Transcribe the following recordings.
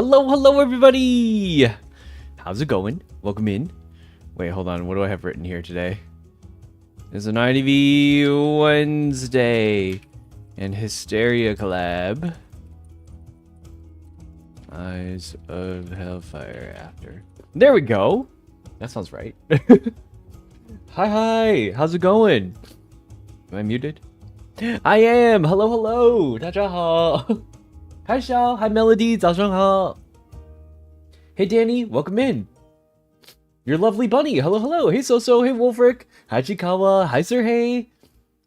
Hello everybody! How's it going? Welcome in. Wait, hold on. What do I have written here today? It's an IDV Wednesday and Hysteria collab. Eyes of Hellfire after. There we go. That sounds right. Hi. How's it going? Am I muted? I am. Hello. 大家好. Hi Xiao. Hi Melody. 早上好. Hey Danny. Welcome in. Your lovely bunny. Hello. Hey Soso. Hey Wolfric. Hi Chikawa. Hi Sir Hey.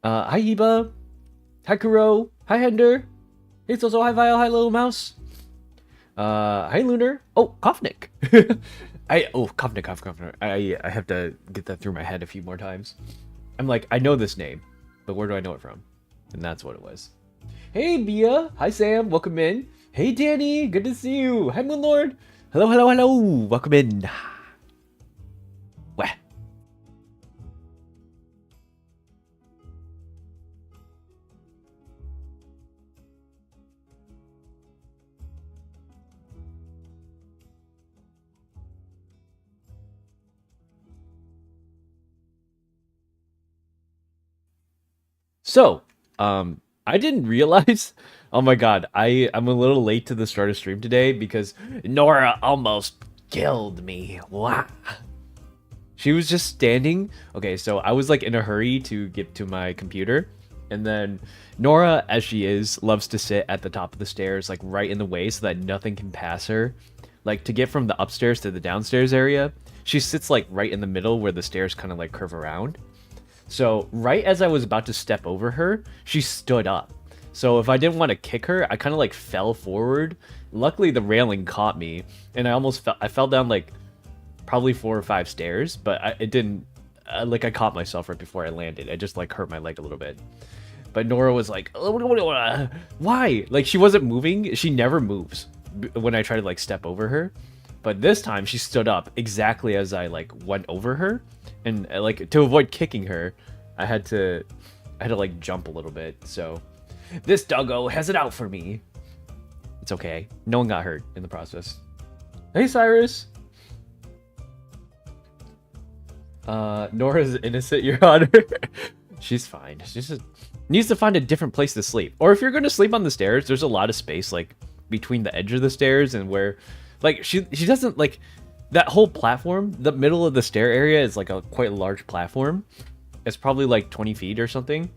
Hi Hiba. Hi Kuro. Hi Hender. Hey Soso. Hi Vile. Hi Little Mouse. Hi Lunar. Oh, Kofnik. Kofnik. I have to get that through my head a few more times. I'm like, I know this name, but where do I know it from? And that's what it was. Hey Bia. Hi Sam. Welcome in. Hey Danny. Good to see you. Hi Moonlord. Hello. Welcome in. Wah. So, I didn't realize. Oh my god, I'm a little late to the start of stream today because Nora almost killed me. Wow. She was just standing. Okay, so I was like in a hurry to get to my computer, and then Nora, as she is, loves to sit at the top of the stairs, like right in the way so that nothing can pass her. Like to get from the upstairs to the downstairs area, she sits like right in the middle where the stairs kind of like curve around. So right as I was about to step over her, she stood up. So if I didn't want to kick her, I kind of like fell forward. Luckily the railing caught me, and I fell down like probably 4 or 5 stairs, but it didn't, like I caught myself right before I landed. I just like hurt my leg a little bit. But Nora was like, why? Like she wasn't moving. She never moves when I try to like step over her. But this time she stood up exactly as I like went over her, and like to avoid kicking her, I had to like jump a little bit. So this doggo has it out for me. It's okay. No one got hurt in the process. Hey Cyrus. Nora's innocent, Your Honor. She's fine. She just needs to find a different place to sleep. Or if you're going to sleep on the stairs, there's a lot of space like between the edge of the stairs and where. Like, she doesn't, like, that whole platform, the middle of the stair area is, like, a quite large platform. It's probably, like, 20 feet or something.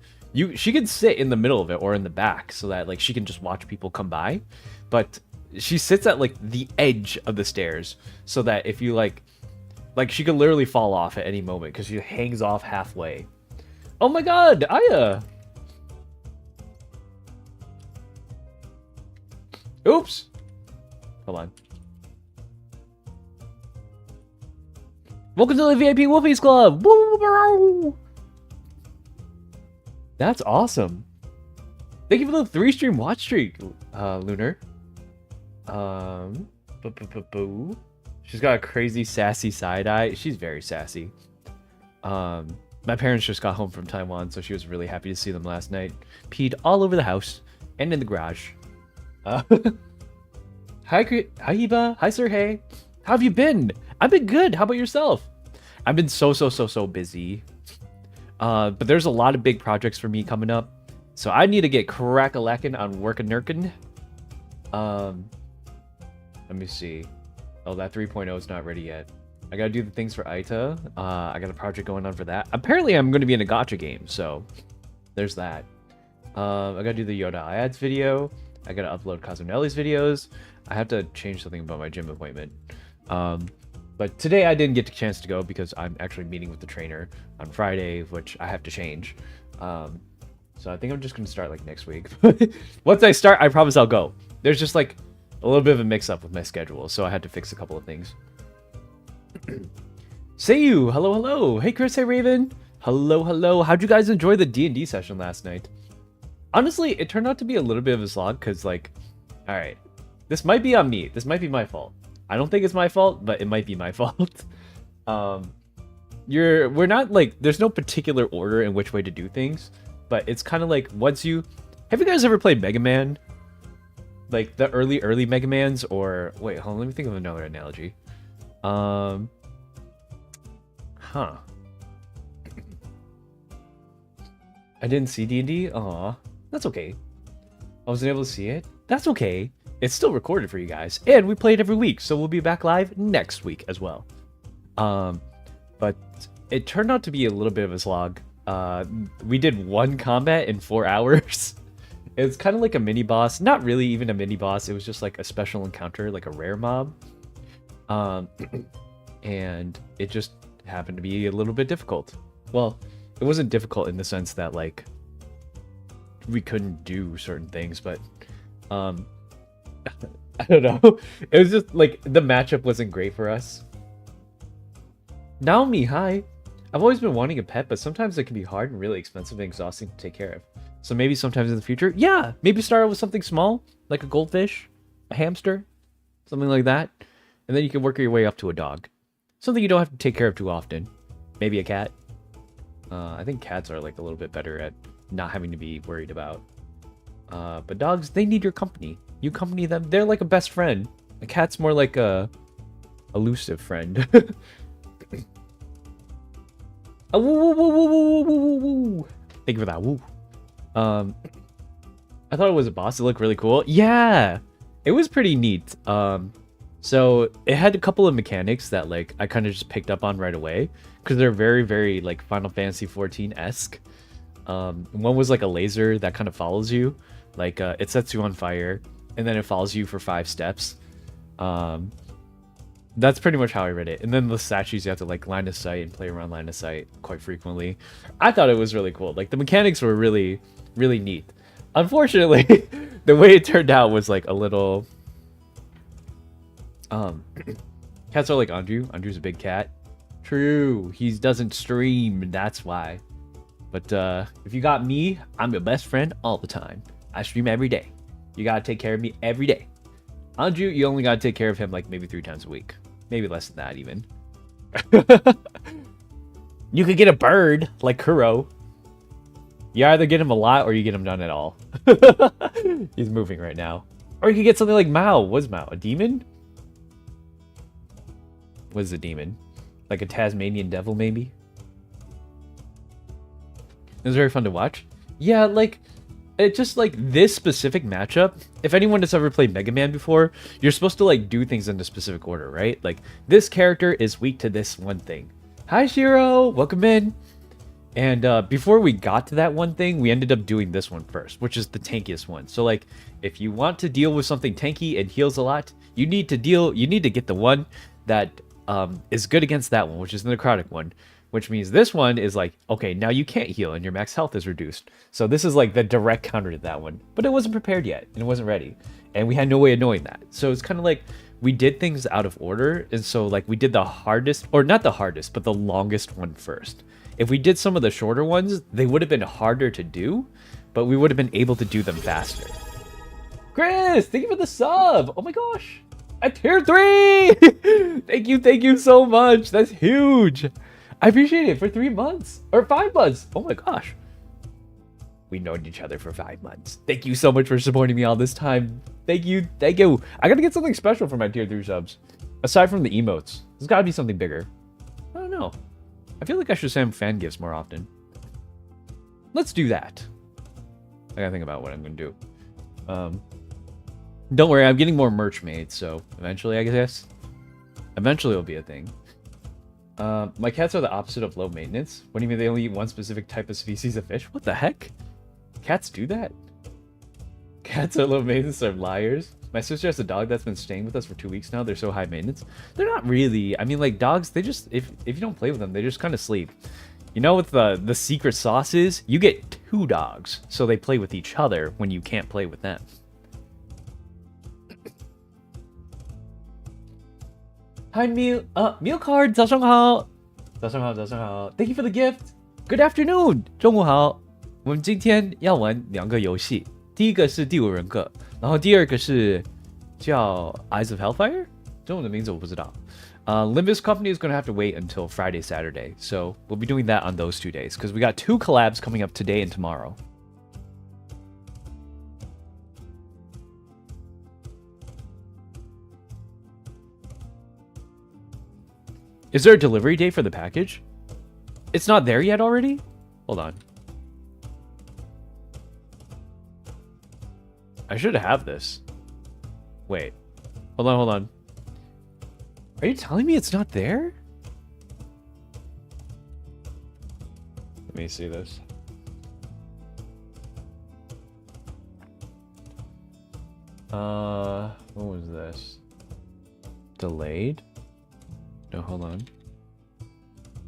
She could sit in the middle of it or in the back so that, like, she can just watch people come by. But she sits at, like, the edge of the stairs so that if you, like, she could literally fall off at any moment because she hangs off halfway. Oh, my God, Aya! Oops! Hold on. Welcome to the VIP Wolfies Club! Woo! That's awesome. Thank you for the 3-stream watch streak, Lunar. She's got a crazy sassy side eye. She's very sassy. My parents just got home from Taiwan, so she was really happy to see them last night. Peed all over the house and in the garage. Hi Hiba. Hi Sir Hey. How have you been? I've been good. How about yourself? I've been so busy. But there's a lot of big projects for me coming up. So I need to get crack-a-lackin' on workin'-nurkin'. Let me see. Oh, that 3.0 is not ready yet. I gotta do the things for Aita. I got a project going on for that. Apparently I'm gonna be in a gacha game, so there's that. I gotta do the Yoda Iads video. I gotta upload Kazunelli's videos. I have to change something about my gym appointment. But today I didn't get a chance to go because I'm actually meeting with the trainer on Friday, which I have to change. So I think I'm just going to start like next week. Once I start, I promise I'll go. There's just like a little bit of a mix-up with my schedule, so I had to fix a couple of things. Seiyu, hello. Hey Chris, hey Raven. Hello. How'd you guys enjoy the D&D session last night? Honestly, it turned out to be a little bit of a slog because like, all right, this might be on me. This might be my fault. I don't think it's my fault, but it might be my fault. We're not like, there's no particular order in which way to do things, but it's kind of like once you, have you guys ever played Mega Man? like the early Mega Mans, or wait, hold on, let me think of another analogy. Huh. I didn't see D&D? Aw, that's okay. I wasn't able to see it. That's okay. It's still recorded for you guys, and we play it every week, so we'll be back live next week as well. But it turned out to be a little bit of a slog. We did one combat in 4 hours. It was kind of like a mini boss, not really even a mini boss. It was just like a special encounter, like a rare mob. And it just happened to be a little bit difficult. Well, it wasn't difficult in the sense that like we couldn't do certain things, but I don't know. It was just like the matchup wasn't great for us. Naomi, hi. I've always been wanting a pet, but sometimes it can be hard and really expensive and exhausting to take care of. So maybe sometimes in the future, yeah, maybe start out with something small, like a goldfish, a hamster, something like that. And then you can work your way up to a dog. Something you don't have to take care of too often. Maybe a cat. I think cats are like a little bit better at not having to be worried about. But dogs, they need your company. You accompany them. They're like a best friend. A cat's more like a elusive friend. Woo, woo, woo, woo, woo, woo, woo. Thank you for that. Woo. I thought it was a boss. It looked really cool. Yeah, it was pretty neat. So it had a couple of mechanics that like I kind of just picked up on right away because they're very, very like Final Fantasy 14-esque. One was like a laser that kind of follows you, like it sets you on fire and then it follows you for 5 steps. That's pretty much how I read it. And then the statues, you have to like line of sight and play around line of sight quite frequently. I thought it was really cool. Like the mechanics were really, really neat. Unfortunately, the way it turned out was like a little... Cats are like Andrew. Andrew's a big cat. True. He doesn't stream. That's why. But if you got me, I'm your best friend all the time. I stream every day. You gotta take care of me every day. Andrew, you only gotta take care of him like maybe 3 times a week. Maybe less than that even. You could get a bird like Kuro. You either get him a lot or you get him none at all. He's moving right now. Or you could get something like Mao. What's Mao? A demon? What is a demon? Like a Tasmanian devil, maybe? It was very fun to watch. Yeah, like... It just like this specific matchup, if anyone has ever played Mega Man before, you're supposed to like do things in a specific order, right? Like this character is weak to this one thing. Hi Shiro, welcome in. And before we got to that one thing, we ended up doing this one first, which is the tankiest one. So like if you want to deal with something tanky and heals a lot, you need to get the one that is good against that one, which is the necrotic one. Which means this one is like, okay, now you can't heal and your max health is reduced. So this is like the direct counter to that one. But it wasn't prepared yet and it wasn't ready. And we had no way of knowing that. So it's kind of like we did things out of order. And so like we did the hardest, or not the hardest, but the longest one first. If we did some of the shorter ones, they would have been harder to do, but we would have been able to do them faster. Chris, thank you for the sub. Oh my gosh. At tier 3. Thank you so much. That's huge. I appreciate it for 3 months or 5 months. Oh my gosh. We known each other for 5 months. Thank you so much for supporting me all this time. Thank you. Thank you. I gotta get something special for my tier 3 subs. Aside from the emotes. There's gotta be something bigger. I don't know. I feel like I should send fan gifts more often. Let's do that. I gotta think about what I'm gonna do. Don't worry, I'm getting more merch made, so eventually, I guess. Eventually it'll be a thing. My cats are the opposite of low maintenance. What do you mean they only eat one specific type of species of fish? What the heck? Cats do that? Cats are low maintenance, they're liars. My sister has a dog that's been staying with us for 2 weeks now. They're so high maintenance. They're not really. I mean, like dogs, they just, if you don't play with them, they just kind of sleep. You know what the secret sauce is? You get 2 dogs, so they play with each other when you can't play with them. Hi, Meal Card, 早上好。早上好，早上好。Thank you for the gift. Good afternoon. 中午好。我们今天要玩2个游戏，第一个是第5人格，然后第二个是叫 Eyes of Hellfire。中文的名字我不知道。Limbus Company is going to have to wait until Friday, Saturday, so we'll be doing that on those 2 days because we got 2 collabs coming up today and tomorrow. Is there a delivery date for the package? It's not there yet already? Hold on. I should have this. Wait. Hold on, hold on. Are you telling me it's not there? Let me see this. What was this? Delayed? No, hold on.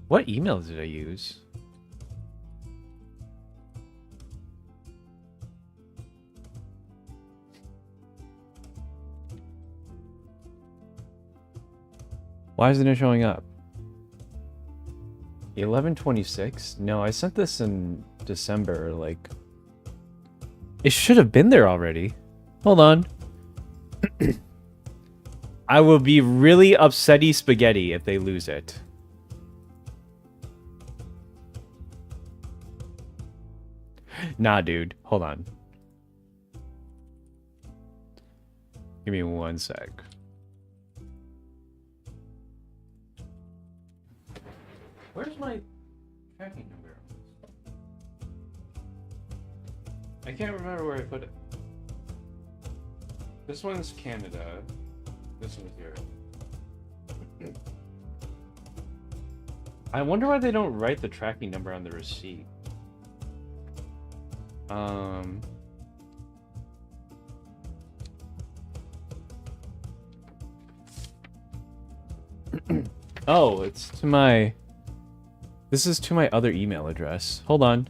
What email did I use? Why isn't it showing up? 11/26? No, I sent this in December, like... It should have been there already. Hold on. I will be really upsetty spaghetti if they lose it. Nah, dude. Hold on. Give me one sec. Where's my tracking number? I can't remember where I put it. This one's Canada. This one's Europe. I wonder why they don't write the tracking number on the receipt. Oh, it's to my... This is to my other email address. Hold on.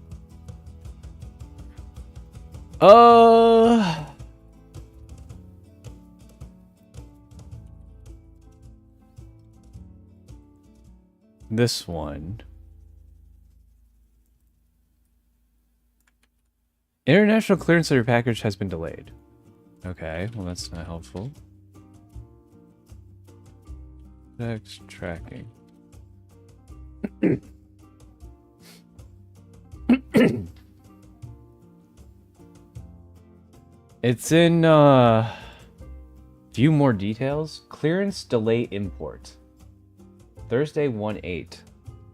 This one. International clearance of your package has been delayed. Okay, well that's not helpful. Next tracking. It's in view more details. Clearance delay import. Thursday 1/8.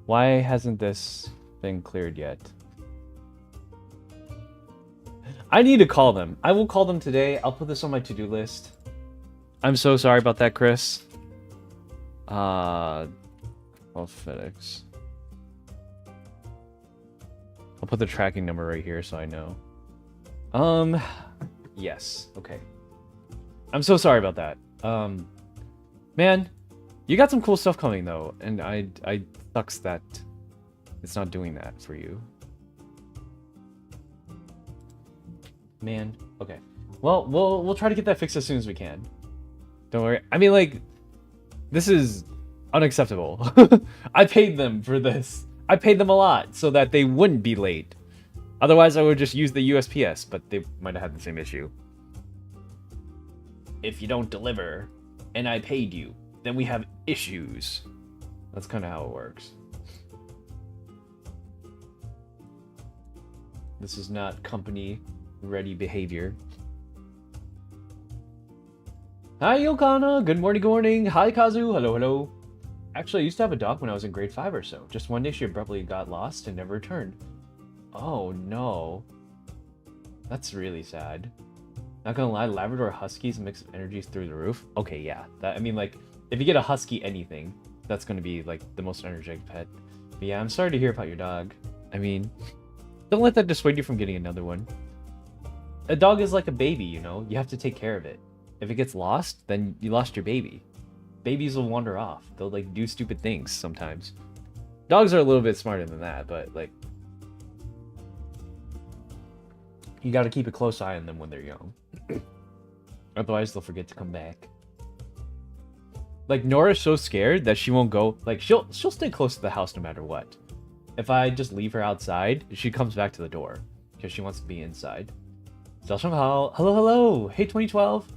Why hasn't this been cleared yet? I need to call them. I will call them today. I'll put this on my to-do list. I'm so sorry about that, Chris. Well, FedEx. I'll put the tracking number right here so I know. Yes. Okay. I'm so sorry about that. Man, you got some cool stuff coming though, and I sucks that it's not doing that for you. Man, okay. Well, we'll try to get that fixed as soon as we can. Don't worry. I mean, like, this is unacceptable. I paid them for this. I paid them a lot so that they wouldn't be late. Otherwise, I would just use the USPS, but they might have had the same issue. If you don't deliver, and I paid you, then we have issues. That's kind of how it works. This is not company-ready behavior. Hi, Yokana. Good morning, good morning. Hi, Kazu. Hello, hello. Actually, I used to have a dog when I was in grade 5 or so. Just one day she abruptly got lost and never returned. Oh, no. That's really sad. Not gonna lie, Labrador Huskies mix of energies through the roof. Okay, yeah. That, I mean, like, if you get a Husky anything, that's gonna be, like, the most energetic pet. But yeah, I'm sorry to hear about your dog. I mean, don't let that dissuade you from getting another one. A dog is like a baby, you know? You have to take care of it. If it gets lost, then you lost your baby. Babies will wander off. They'll, like, do stupid things sometimes. Dogs are a little bit smarter than that, but, like, you gotta keep a close eye on them when they're young. Otherwise, they'll forget to come back. Like, Nora's so scared that she won't go... Like, she'll stay close to the house no matter what. If I just leave her outside, she comes back to the door. Because she wants to be inside. Hello, hello! Hey, 2012!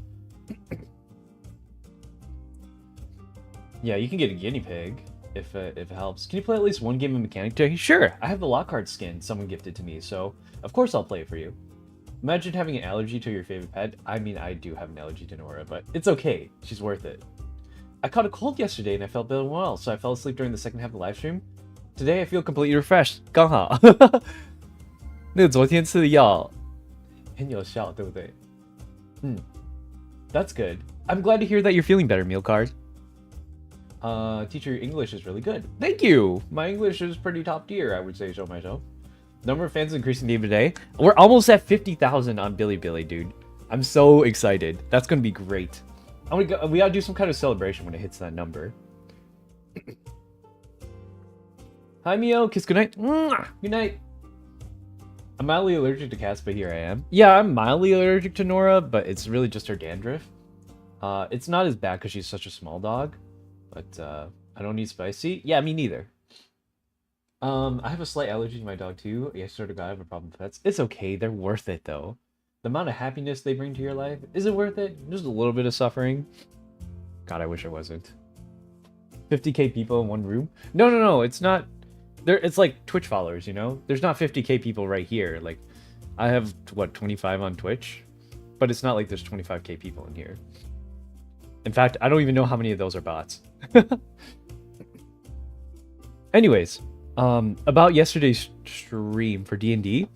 Yeah, you can get a guinea pig if it helps. Can you play at least one game of Mechanic today? Sure! I have the Lockhart skin someone gifted to me, so of course I'll play it for you. Imagine having an allergy to your favorite pet. I mean, I do have an allergy to Nora, but it's okay. She's worth it. I caught a cold yesterday and I felt better well, so I fell asleep during the second half of the live stream. Today I feel completely refreshed. 刚好。那个昨天吃的药很有效，对不对？That's good. I'm glad to hear that you're feeling better, Meal Card. Teacher, your English is really good. Thank you. My English is pretty top tier, I would say so myself. Number of fans increasing day by day. We're almost at 50,000 on Bilibili, dude. I'm so excited. That's gonna be great. We gotta do some kind of celebration when it hits that number. Hi, Mio. Kiss goodnight. Good night. I'm mildly allergic to cats, but here I am. Yeah, I'm mildly allergic to Nora, but it's really just her dandruff. It's not as bad because she's such a small dog, but I don't need spicy. Yeah, me neither. I have a slight allergy to my dog too. I swear to God, I have a problem with pets. It's okay. They're worth it though. The amount of happiness they bring to your life, is it worth it? Just a little bit of suffering. God, I wish it wasn't. 50k people in one room? No, it's not. It's like Twitch followers, you know? There's not 50k people right here. Like, I have, what, 25 on Twitch? But it's not like there's 25k people in here. In fact, I don't even know how many of those are bots. Anyways, about yesterday's stream for D&D.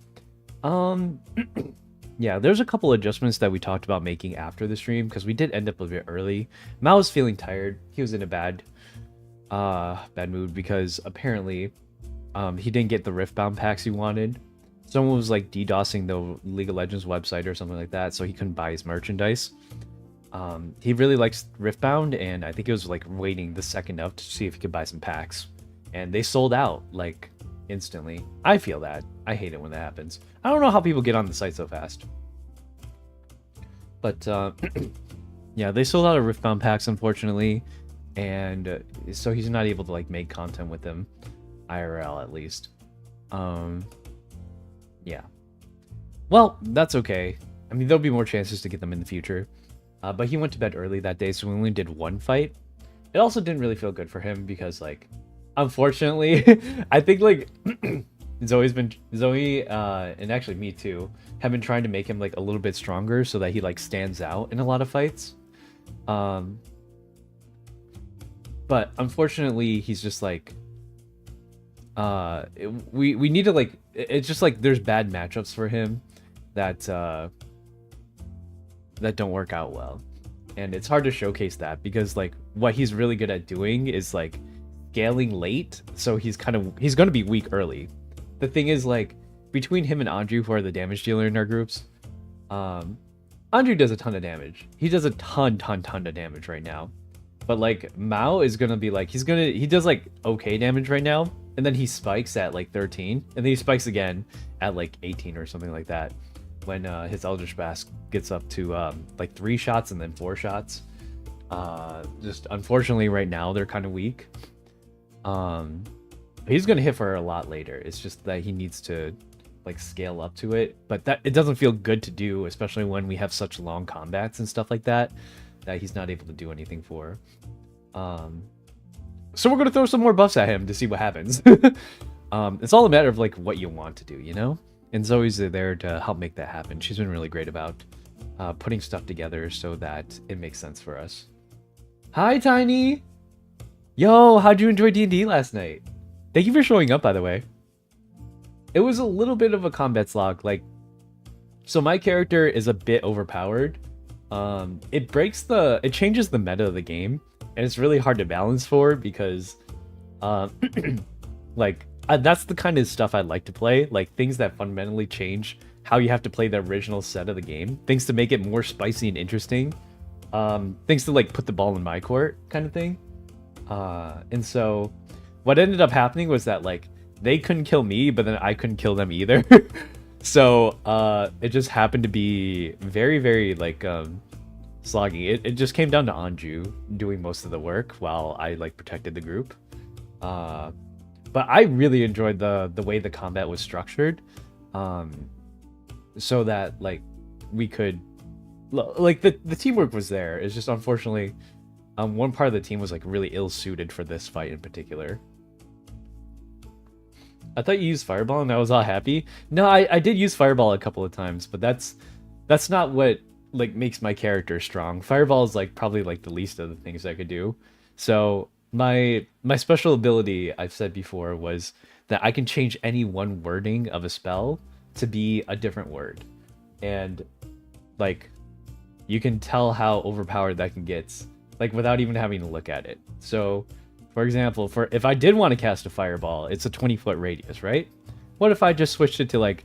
Yeah, there's a couple adjustments that we talked about making after the stream, because we did end up a bit early. Mao was feeling tired. He was in a bad mood because apparently he didn't get the Riftbound packs he wanted. Someone was like DDoSing the League of Legends website or something like that, so he couldn't buy his merchandise. He really likes Riftbound, and I think he was like waiting the second up to see if he could buy some packs. And they sold out like instantly. I feel that. I hate it when that happens. I don't know how people get on the site so fast. But yeah, they sold out of Riftbound packs, unfortunately. And so he's not able to like make content with them. IRL at least. Yeah. Well, that's okay. I mean, there'll be more chances to get them in the future. But he went to bed early that day, so we only did one fight. It also didn't really feel good for him because, like, unfortunately, I think, like, Zoe, and actually me too, have been trying to make him, like, a little bit stronger so that he, like, stands out in a lot of fights. But unfortunately, he's just, like, we need to, like, it's just, like, there's bad matchups for him that don't work out well. And it's hard to showcase that because, like, what he's really good at doing is, like, scaling late, so he's gonna be weak early. The thing is, like, between him and Andrew, who are the damage dealer in our groups, Andrew does a ton of damage. He does a ton of damage right now. But, like, Mao is gonna be, like, he does, like, okay damage right now, and then he spikes at, like, 13, and then he spikes again at, like, 18 or something like that, when his Eldritch Blast gets up to, like, 3 shots and then 4 shots. Just, unfortunately, right now, they're kind of weak. He's gonna hit for her a lot later. It's just that he needs to, like, scale up to it. But that it doesn't feel good to do, especially when we have such long combats and stuff like that, that he's not able to do anything for. So we're gonna throw some more buffs at him to see what happens. It's all a matter of, like, what you want to do, you know? And Zoe's there to help make that happen. She's been really great about putting stuff together so that it makes sense for us. Hi, Tiny! Yo, how'd you enjoy D&D last night? Thank you for showing up, by the way. It was a little bit of a combat slog. Like, so my character is a bit overpowered. It changes the meta of the game, and it's really hard to balance for because, like, that's the kind of stuff I'd like to play, like things that fundamentally change how you have to play the original set of the game, things to make it more spicy and interesting, things to, like, put the ball in my court kind of thing. And so what ended up happening was that, like, they couldn't kill me, but then I couldn't kill them either. So it just happened to be very, very, like, sloggy. It just came down to Anju doing most of the work while I, like, protected the group. But I really enjoyed the way the combat was structured, so that, like, we could, like, the teamwork was there. It's just, unfortunately, one part of the team was, like, really ill-suited for this fight in particular. I thought you used Fireball and I was all happy. No, I did use Fireball a couple of times, but that's not what like makes my character strong. Fireball is like probably like the least of the things I could do. So my special ability I've said before was that I can change any one wording of a spell to be a different word. And like you can tell how overpowered that can get, like without even having to look at it. So for example, for if I did want to cast a fireball, it's a 20-foot radius, right? What if I just switched it to like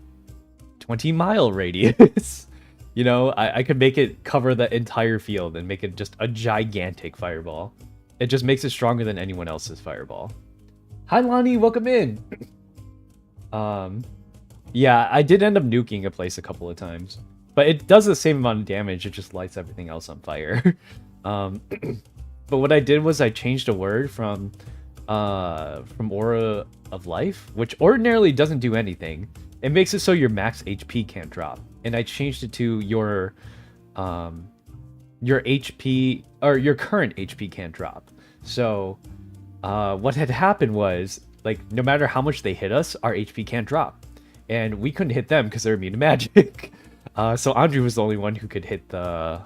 20-mile radius? You know, I could make it cover the entire field and make it just a gigantic fireball. It just makes it stronger than anyone else's fireball. Hi Lonnie, welcome in. Yeah, I did end up nuking a place a couple of times, but it does the same amount of damage. It just lights everything else on fire. But what I did was I changed a word from Aura of Life, which ordinarily doesn't do anything. It makes it so your max HP can't drop, and I changed it to your HP or your current HP can't drop. So what had happened was, like, no matter how much they hit us, our HP can't drop, and we couldn't hit them because they're immune to magic. So Andrew was the only one who could hit the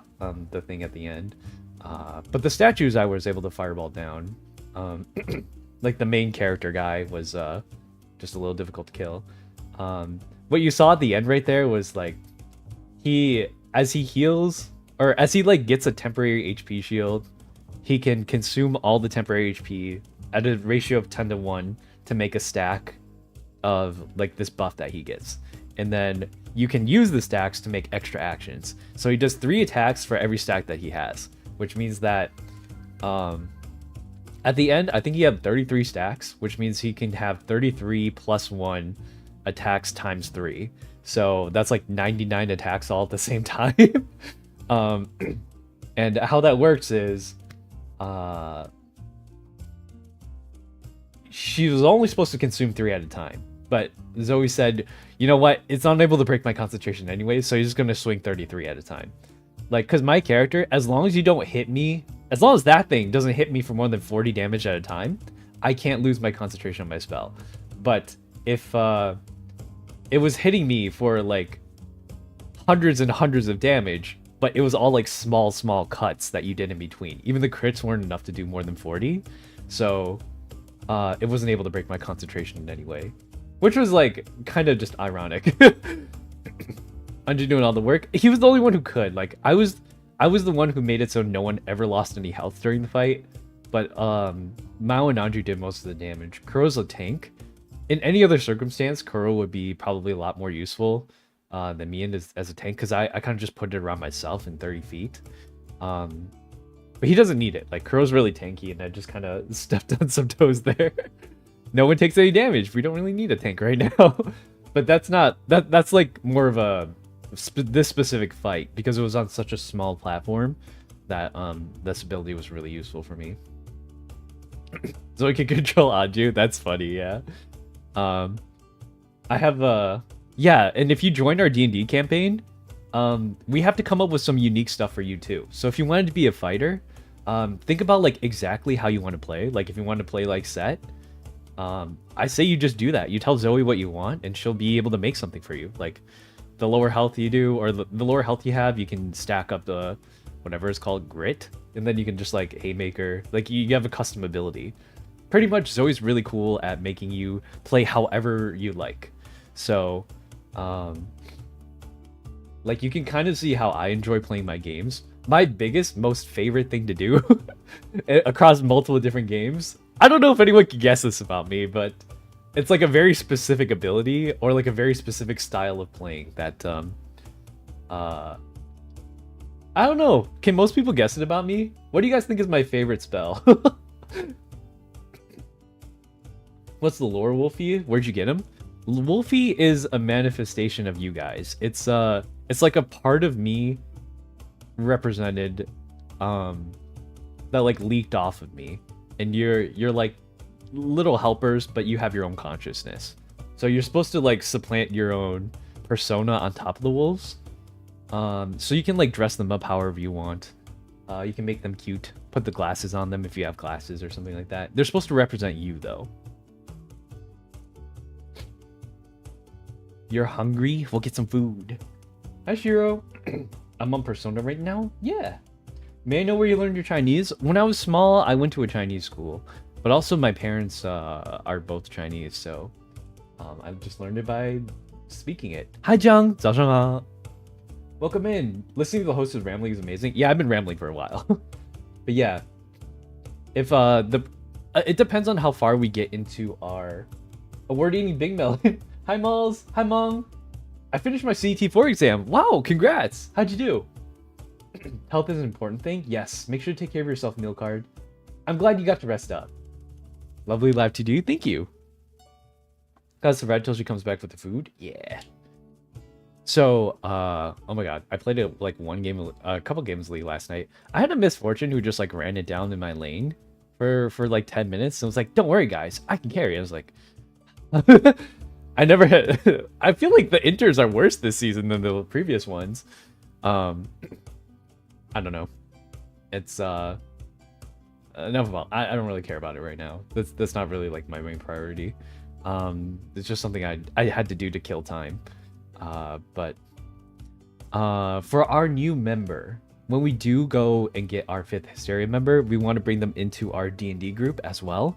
thing at the end. But the statues I was able to fireball down. Like the main character guy was just a little difficult to kill. What you saw at the end right there was like as he heals, or as he like gets a temporary HP shield, he can consume all the temporary HP at a ratio of 10 to 1 to make a stack of like this buff that he gets. And then you can use the stacks to make extra actions. So he does 3 attacks for every stack that he has, which means that at the end, I think he had 33 stacks, which means he can have 33 plus 1 attacks times 3. So that's like 99 attacks all at the same time. And how that works is she was only supposed to consume 3 at a time. But Zoe said, you know what? It's unable to break my concentration anyway, so he's just going to swing 33 at a time. Like, because my character, as long as you don't hit me, as long as that thing doesn't hit me for more than 40 damage at a time, I can't lose my concentration on my spell. But if it was hitting me for like hundreds and hundreds of damage, but it was all like small cuts that you did in between. Even the crits weren't enough to do more than 40. So it wasn't able to break my concentration in any way. Which was like kind of just ironic. Andrew doing all the work. He was the only one who could. Like I was the one who made it so no one ever lost any health during the fight. But Mao and Andrew did most of the damage. Kuro's a tank. In any other circumstance, Kuro would be probably a lot more useful than me as a tank, because I kind of just put it around myself in 30 feet. But he doesn't need it. Like Kuro's really tanky, and I just kind of stepped on some toes there. No one takes any damage. We don't really need a tank right now. But that's like more of a this specific fight, because it was on such a small platform that this ability was really useful for me. So I can control Anju. That's funny, yeah. I have yeah, and if you join our D&D campaign, we have to come up with some unique stuff for you too. So if you wanted to be a fighter, think about like exactly how you want to play. Like if you want to play like Set, I say you just do that. You tell Zoe what you want, and she'll be able to make something for you. Like the lower health you do, or the lower health you have, you can stack up the whatever is called grit, and then you can just like haymaker. Like you have a custom ability. Pretty much, Zoe's really cool at making you play however you like. So, like you can kind of see how I enjoy playing my games. My biggest, most favorite thing to do across multiple different games. I don't know if anyone can guess this about me, but it's like a very specific ability or like a very specific style of playing that, I don't know. Can most people guess it about me? What do you guys think is my favorite spell? What's the lore, Wolfie? Where'd you get him? Wolfie is a manifestation of you guys. It's like a part of me represented, that like leaked off of me. And you're like little helpers, but you have your own consciousness. So you're supposed to like supplant your own persona on top of the wolves. So you can like dress them up however you want. You can make them cute. Put the glasses on them if you have glasses or something like that. They're supposed to represent you though. You're hungry? We'll get some food. Hi, Shiro. I'm on Persona right now? Yeah. May I know where you learned your Chinese? When I was small, I went to a Chinese school. But also my parents are both Chinese, so I just learned it by speaking it. Hi, Jiang. 早上好. Welcome in. Listening to the host of Rambling is amazing. Yeah, I've been rambling for a while. But yeah, if it depends on how far we get into our award-eating Big Melon. Hi, Malls. Hi, Mong. I finished my CET4 exam. Wow, congrats. How'd you do? Health is an important thing. Yes, make sure to take care of yourself, meal card. I'm glad you got to rest up. Lovely live to do. Thank you. Got the red till she comes back with the food. Yeah. So, oh my god, I played it like a couple games of League last night. I had a misfortune who just like ran it down in my lane for like 10 minutes. And I was like, don't worry, guys, I can carry. I was like, I never had. I feel like the inters are worse this season than the previous ones. I don't know. It's enough about. I don't really care about it right now. That's not really like my main priority. It's just something I had to do to kill time. But for our new member, when we do go and get our 5th Hysteria member, we want to bring them into our D&D group as well.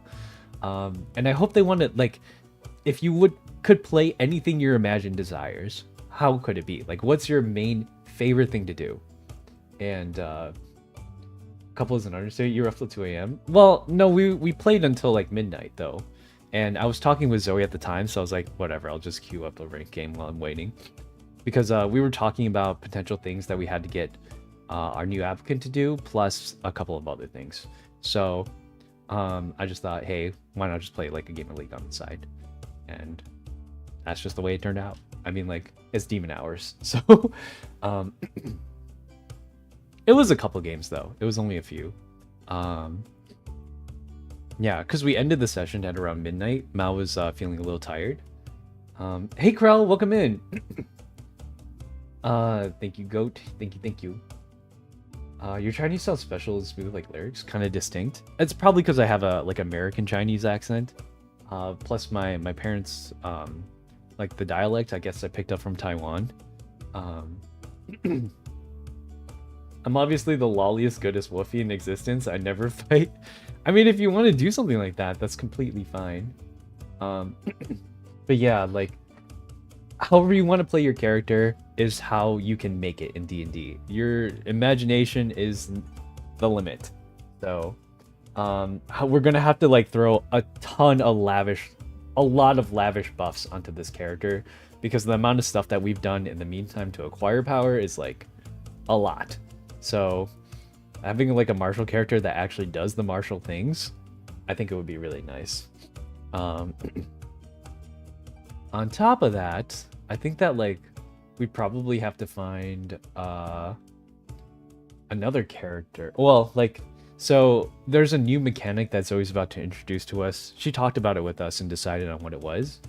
And I hope they want to, like, if you could play anything your imagined desires, how could it be? Like, what's your main favorite thing to do? And couple is an understatement. You're up till 2 a.m. Well, no, we played until like midnight though. And I was talking with Zoe at the time, so I was like, whatever, I'll just queue up a ranked game while I'm waiting. Because we were talking about potential things that we had to get our new applicant to do, plus a couple of other things. So I just thought, hey, why not just play like a game of League on the side? And that's just the way it turned out. I mean, like, it's demon hours. So it was a couple games, though. It was only a few. Yeah, because we ended the session at around midnight. Mao was feeling a little tired. Hey, Krell, welcome in. Thank you, Goat. Thank you. Your Chinese sounds special and smooth like lyrics, kind of distinct. It's probably because I have a like American Chinese accent. Plus my parents, like the dialect, I guess I picked up from Taiwan. I'm obviously the lolliest, goodest Woofy in existence. I never fight. I mean, if you want to do something like that, that's completely fine. But yeah, like, however you want to play your character is how you can make it in D&D. Your imagination is the limit. So, we're gonna have to like throw a lot of lavish buffs onto this character because the amount of stuff that we've done in the meantime to acquire power is like a lot. So having like a martial character that actually does the martial things, I think it would be really nice. On top of that, I think that like we probably have to find another character. Well, like, so there's a new mechanic that's always about to introduce to us. She talked about it with us and decided on what it was.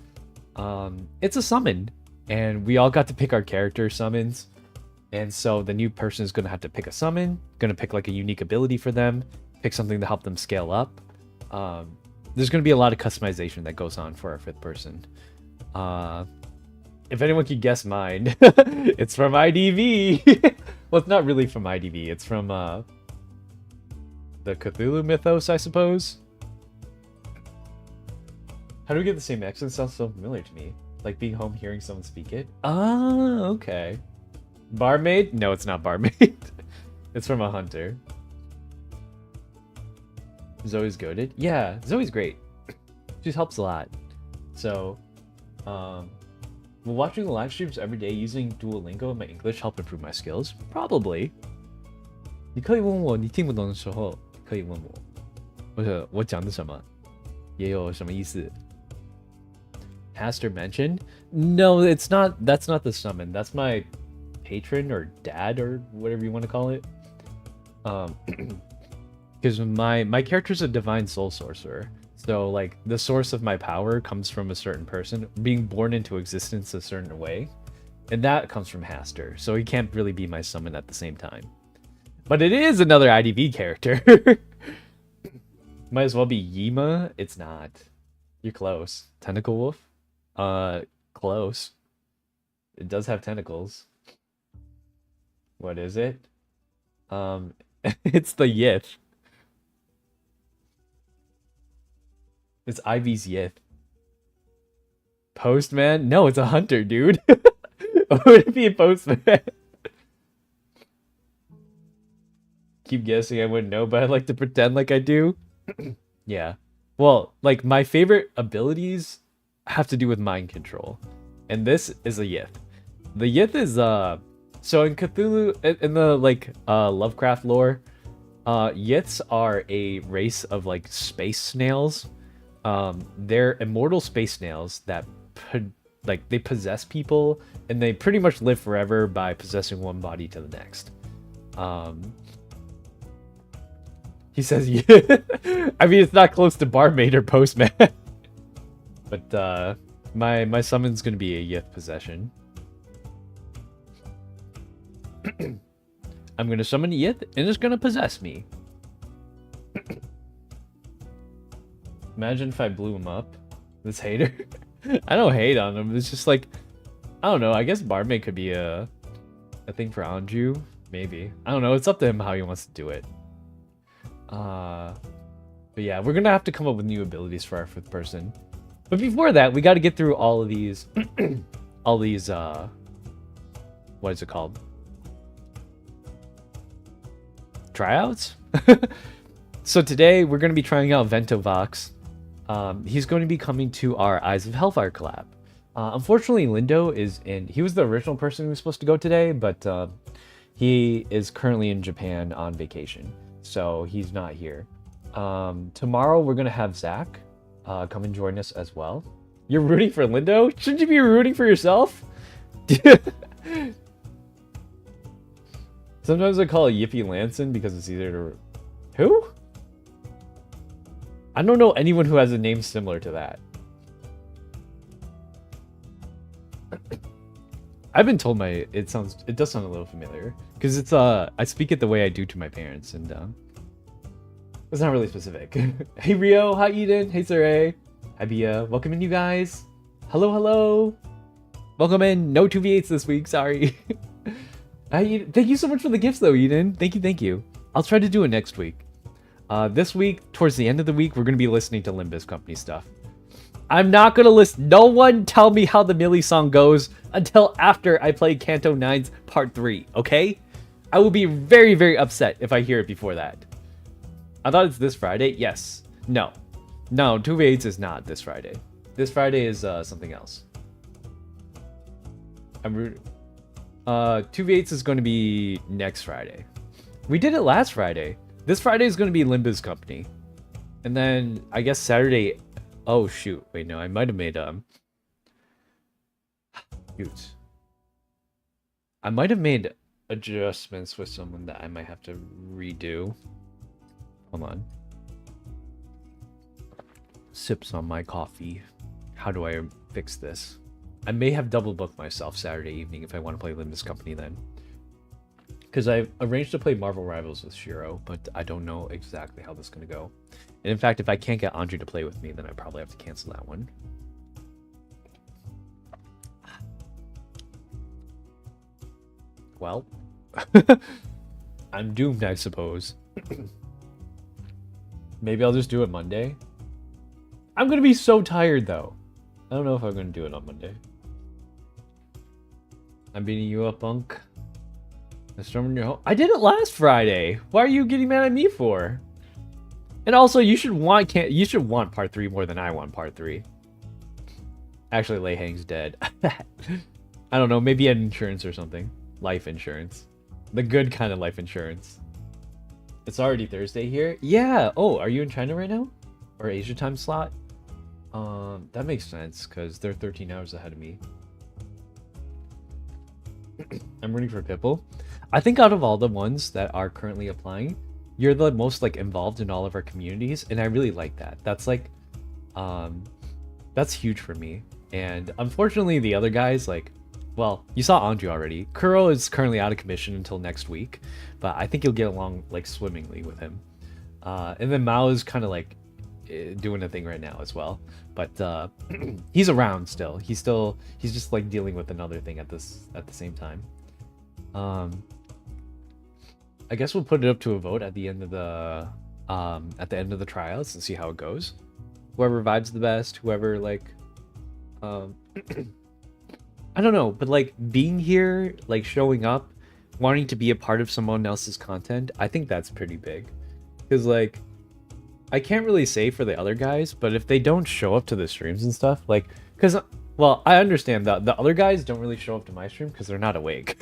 It's a summon, and we all got to pick our character summons. And so the new person is going to have to pick a summon, going to pick like a unique ability for them, pick something to help them scale up. There's going to be a lot of customization that goes on for our 5th person. If anyone could guess mine, it's from IDV. Well, it's not really from IDV. It's from the Cthulhu mythos, I suppose. How do we get the same accent? Sounds so familiar to me. Like being home, hearing someone speak it. Ah, okay. Barmaid? No, it's not barmaid. It's from a hunter. Zoe's goated. Yeah, Zoe's great. She helps a lot. So, will watching the live streams every day using Duolingo and my English help improve my skills? Probably. 你可以问我你听不懂的时候可以问我，或者我讲的什么也有什么意思。Pastor mentioned? No, it's not. That's not the summon. That's my patron or dad or whatever you want to call it. Because my character's a divine soul sorcerer. So like the source of my power comes from a certain person being born into existence a certain way. And that comes from Haster. So he can't really be my summon at the same time. But it is another IDV character. Might as well be Yima. It's not. You're close. Tentacle Wolf? Close. It does have tentacles. What is it? It's the Yith. It's Ivy's Yith. Postman? No, it's a hunter, dude. Would it be a postman? Keep guessing I wouldn't know, but I like to pretend like I do. Yeah. Well, like my favorite abilities have to do with mind control. And this is a Yith. The Yith is so in Cthulhu in the like Lovecraft lore, Yiths are a race of like space snails. They're immortal space snails that like they possess people and they pretty much live forever by possessing one body to the next. He says, yeah. I mean, it's not close to barmaid or postman. But my summon's gonna be a Yith possession. I'm gonna summon a Yith and it's gonna possess me. Imagine if I blew him up. This hater. I don't hate on him. It's just like, I don't know. I guess barmaid could be a thing for Anju. Maybe. I don't know. It's up to him how he wants to do it. But yeah, we're gonna have to come up with new abilities for our 5th person. But before that, we got to get through all of these, all these, what is it called? Tryouts? So today we're going to be trying out Ventovox. He's going to be coming to our Eyes of Hellfire collab. Unfortunately, Lindo is in, he was the original person who was supposed to go today, but he is currently in Japan on vacation. So he's not here. Tomorrow we're going to have Zach come and join us as well. You're rooting for Lindo? Shouldn't you be rooting for yourself? Sometimes I call it Yippeee Lanson because it's easier to... Who? I don't know anyone who has a name similar to that. I've been told it does sound a little familiar. Because it's, I speak it the way I do to my parents, and, it's not really specific. Hey Rio, hi Eden, hey Saray, hi Bia, welcome in you guys. Hello, hello. Welcome in, no 2v8s this week, sorry. Thank you so much for the gifts though, Eden. Thank you. I'll try to do it next week. This week, towards the end of the week, we're going to be listening to Limbus Company stuff. I'm not going to listen. No one tell me how the Millie song goes until after I play Canto 9's Part 3, okay? I will be very, very upset if I hear it before that. I thought it's this Friday. Yes. No, 2v8s is not this Friday. This Friday is something else. I'm rooting. 2v8s is going to be next Friday. We did it last Friday. This Friday is going to be Limbus Company. And then, I guess Saturday... Oh, shoot. Wait, no. I might have made... Shoot. I might have made adjustments with someone that I might have to redo. Hold on. Sips on my coffee. How do I fix this? I may have double booked myself Saturday evening if I want to play Limbus Company then. Because I've arranged to play Marvel Rivals with Shiro, but I don't know exactly how this is going to go. And in fact, if I can't get Andre to play with me, then I probably have to cancel that one. Well, I'm doomed, I suppose. Maybe I'll just do it Monday. I'm going to be so tired, though. I don't know if I'm going to do it on Monday. I'm beating you up, Bunk. The storm in your home. I did it last Friday. Why are you getting mad at me for? And also, you should want part 3 more than I want part 3. Actually, Lei Hang's dead. I don't know. Maybe an insurance or something. Life insurance. The good kind of life insurance. It's already Thursday here. Yeah. Oh, are you in China right now? Or Asia time slot? That makes sense because they're 13 hours ahead of me. I'm rooting for Pipple. I think out of all the ones that are currently applying, you're the most like involved in all of our communities, and I really like that. That's like, that's huge for me. And unfortunately, the other guys, like, well, you saw Anju already. Kuro is currently out of commission until next week, but I think you'll get along like swimmingly with him. And then Mao is kind of like doing a thing right now as well, but he's around still. He's just like dealing with another thing at the same time. I guess we'll put it up to a vote at the end of the trials and see how it goes. Whoever vibes the best, whoever like, um, I don't know, but like being here, like showing up, wanting to be a part of someone else's content, I think that's pretty big. Because like, I can't really say for the other guys, but if they don't show up to the streams and stuff, like, because, well, I understand that the other guys don't really show up to my stream because they're not awake.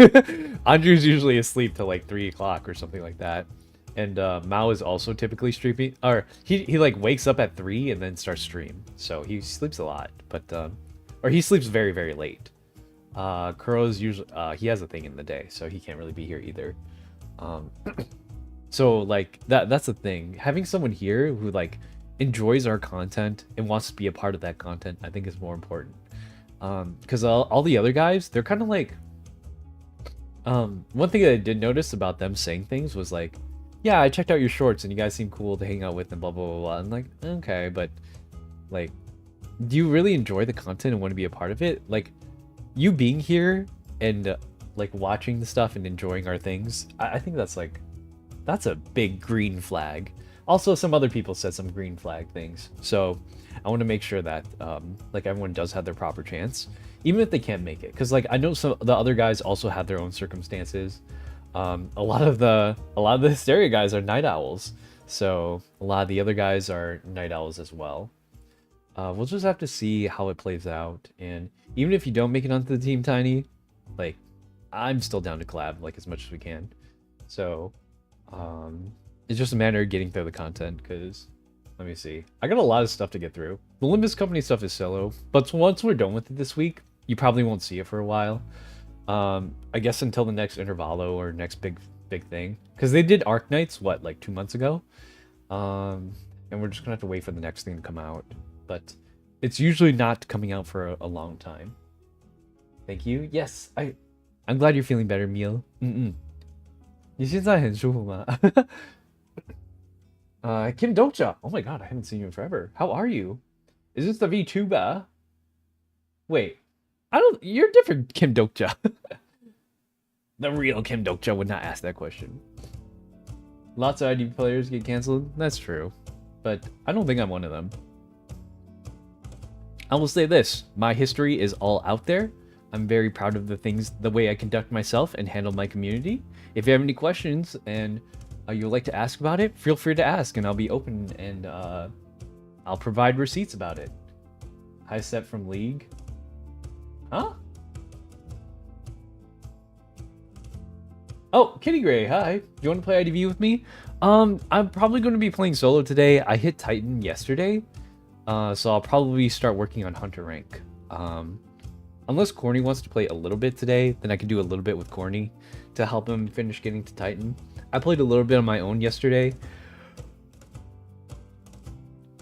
Andrew's usually asleep till like 3 o'clock or something like that. And Mao is also typically streaming, or he like wakes up at 3 and then starts stream. So he sleeps a lot, but, or he sleeps very, very late. Kuro's usually, he has a thing in the day, so he can't really be here either. So like that's the thing. Having someone here who like enjoys our content and wants to be a part of that content, I think is more important. Because all the other guys, they're kind of like, one thing that I did notice about them saying things was like, yeah, I checked out your shorts and you guys seem cool to hang out with and blah blah blah blah. I'm like, okay, but like, do you really enjoy the content and want to be a part of it? Like, you being here and like watching the stuff and enjoying our things, I think that's like, that's a big green flag. Also, some other people said some green flag things, so I want to make sure that like everyone does have their proper chance, even if they can't make it. Because like I know some the other guys also have their own circumstances. A lot of the Hysteria guys are night owls, so a lot of the other guys are night owls as well. We'll just have to see how it plays out, and even if you don't make it onto the team, Tiny, like I'm still down to collab like as much as we can. So. It's just a matter of getting through the content, because, let me see. I got a lot of stuff to get through. The Olympus Company stuff is solo, but once we're done with it this week, you probably won't see it for a while. I guess until the next Intervallo or next big thing. Because they did Arc Nights, what, like 2 months ago? And we're just gonna have to wait for the next thing to come out. But it's usually not coming out for a long time. Thank you. Yes, I'm glad you're feeling better, Meal. 你现在很舒服吗? Kim Dokja. Oh my god, I haven't seen you in forever. How are you? Is this the VTuber? Wait, you're different, Kim Dokja. The real Kim Dokja would not ask that question. Lots of ID players get canceled. That's true, but I don't think I'm one of them. I will say this: my history is all out there. I'm very proud of the way I conduct myself and handle my community. If you have any questions and you'd like to ask about it, feel free to ask, and I'll be open and I'll provide receipts about it. High step from League. Huh? Oh, Kitty Gray, hi. Do you want to play IDV with me? I'm probably going to be playing solo today. I hit Titan yesterday, so I'll probably start working on Hunter rank. Unless Corny wants to play a little bit today, then I can do a little bit with Corny to help him finish getting to Titan. I played a little bit on my own yesterday.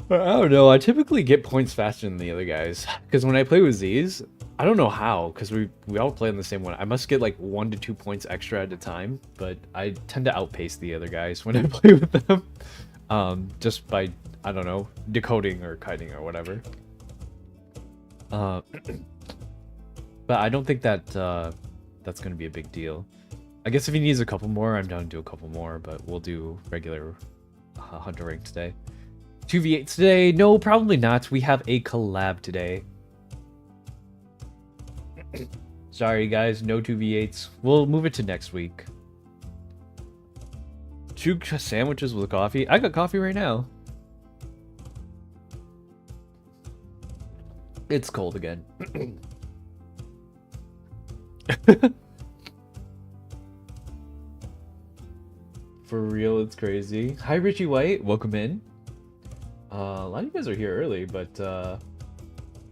But I don't know, I typically get points faster than the other guys. Because when I play with Z's, I don't know how, because we all play on the same one. I must get like 1 to 2 points extra at a time, but I tend to outpace the other guys when I play with them. Just by, I don't know, decoding or kiting or whatever. But I don't think that that's going to be a big deal. I guess if he needs a couple more, I'm down to do a couple more, but we'll do regular Hunter rank today. 2v8 today? No, probably not. We have a collab today. Sorry, guys. No 2v8s. We'll move it to next week. 2 sandwiches with coffee? I got coffee right now. It's cold again. For real, it's crazy. Hi, Richie White. Welcome in. A lot of you guys are here early, but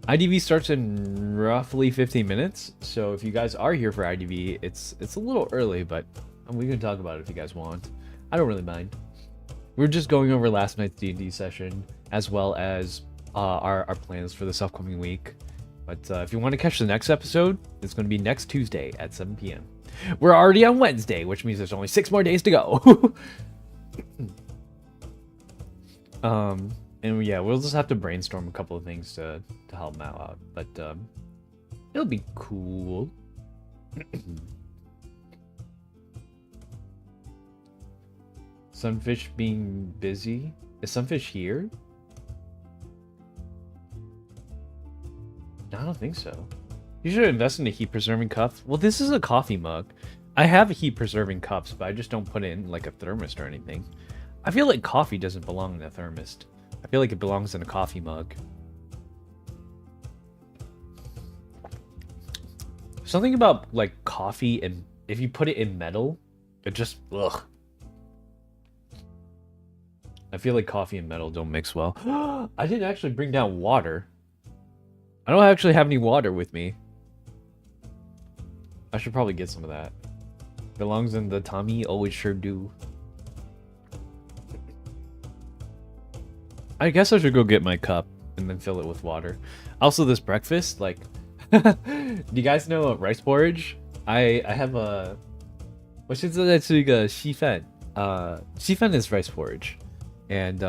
IDV starts in roughly 15 minutes. So if you guys are here for IDV, it's a little early, but we can talk about it if you guys want. I don't really mind. We're just going over last night's D&D session, as well as our plans for this upcoming week. But if you want to catch the next episode, it's going to be next Tuesday at 7 p.m. We're already on Wednesday, which means there's only 6 more days to go. And yeah, we'll just have to brainstorm a couple of things to help Mao out. But it'll be cool. Sunfish being busy. Is Sunfish here? No, I don't think so. You should invest in a heat preserving cup. Well, this is a coffee mug. I have heat preserving cups, but I just don't put it in like a thermos or anything. I feel like coffee doesn't belong in a thermos. I feel like it belongs in a coffee mug. Something about like coffee, and if you put it in metal, it just ugh. I feel like coffee and metal don't mix well. I didn't actually bring down water. I don't actually have any water with me. I should probably get some of that. Belongs in the tummy, always sure do. I guess I should go get my cup and then fill it with water. Also, this breakfast, like, do you guys know rice porridge? I have a, 我现在在吃一个稀饭. 稀饭 is rice porridge. And